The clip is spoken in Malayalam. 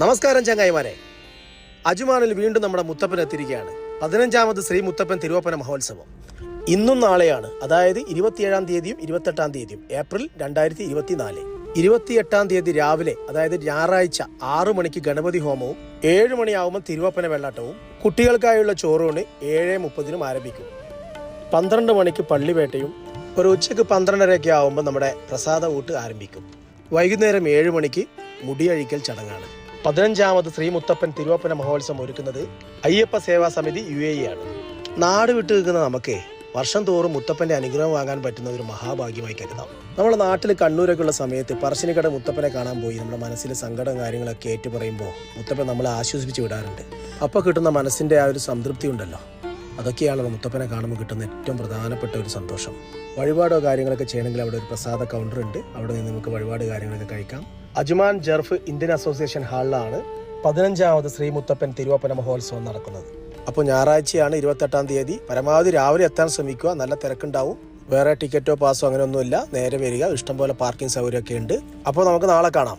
നമസ്കാരം ചങ്ങായിമാരെ. അജുമാനിൽ വീണ്ടും നമ്മുടെ മുത്തപ്പൻ എത്തിയിരിക്കുകയാണ്. 15ാമത് ശ്രീ മുത്തപ്പൻ തിരുവപ്പന മഹോത്സവം ഇന്നും നാളെയാണ്. അതായത് 27-ാം തീയതിയും 28-ാം തീയതിയും ഏപ്രിൽ 2024. 28-ാം തീയതി രാവിലെ, അതായത് ഞായറാഴ്ച 6 മണിക്ക് ഗണപതി ഹോമവും 7 മണിയാവുമ്പോൾ തിരുവപ്പന വെള്ളാട്ടവും കുട്ടികൾക്കായുള്ള ചോറൂണ് 7:30 ആരംഭിക്കും. 12 മണിക്ക് പള്ളിവേട്ടയും ഒരു ഉച്ചയ്ക്ക് 12:30 ആവുമ്പോൾ നമ്മുടെ പ്രസാദ ഊട്ട് ആരംഭിക്കും. വൈകുന്നേരം 7 മണിക്ക് മുടിയഴിക്കൽ ചടങ്ങാണ്. 15ാമത് ശ്രീ മുത്തപ്പൻ തിരുവപ്പന മഹോത്സവം ഒരുക്കുന്നത് അയ്യപ്പ സേവാ സമിതി UAE ആണ്. നാട് വിട്ടു നിൽക്കുന്ന നമുക്ക് വർഷം തോറും മുത്തപ്പന്റെ അനുഗ്രഹം വാങ്ങാൻ പറ്റുന്ന ഒരു മഹാഭാഗ്യമായി കരുതാം. നമ്മുടെ നാട്ടിൽ കണ്ണൂരൊക്കെ ഉള്ള സമയത്ത് പറശ്ശിനിക്കട മുത്തപ്പനെ കാണാൻ പോയി നമ്മുടെ മനസ്സിലെ സങ്കടം കാര്യങ്ങളൊക്കെ ഏറ്റു പറയുമ്പോൾ മുത്തപ്പൻ നമ്മളെ ആശ്വസിപ്പിച്ച് വിടാറുണ്ട്. അപ്പോൾ കിട്ടുന്ന മനസ്സിന്റെ ആ ഒരു സംതൃപ്തി ഉണ്ടല്ലോ, അതൊക്കെയാണ് മുത്തപ്പനെ കാണുമ്പോൾ കിട്ടുന്ന ഏറ്റവും പ്രധാനപ്പെട്ട ഒരു സന്തോഷം. വഴിപാടോ കാര്യങ്ങളൊക്കെ ചെയ്യണമെങ്കിൽ അവിടെ ഒരു പ്രസാദ കൗണ്ടർ ഉണ്ട്. അവിടെ നിന്ന് നമുക്ക് വഴിപാട് കാര്യങ്ങളൊക്കെ കഴിക്കാം. അജ്മാൻ ജർഫ് ഇന്ത്യൻ അസോസിയേഷൻ ഹാളിലാണ് 15ാമത് ശ്രീ മുത്തപ്പൻ തിരുവപ്പന മഹോത്സവം നടക്കുന്നത്. അപ്പോൾ ഞായറാഴ്ചയാണ് 28-ാം തീയതി. പരമാവധി രാവിലെ എത്താൻ ശ്രമിക്കുക. നല്ല തിരക്കുണ്ടാവും. വേറെ ടിക്കറ്റോ പാസോ അങ്ങനെയൊന്നുമില്ല. നേരെ വരിക. ഇഷ്ടംപോലെ പാർക്കിംഗ് സൗകര്യമൊക്കെ ഉണ്ട്. അപ്പോൾ നമുക്ക് നാളെ കാണാം.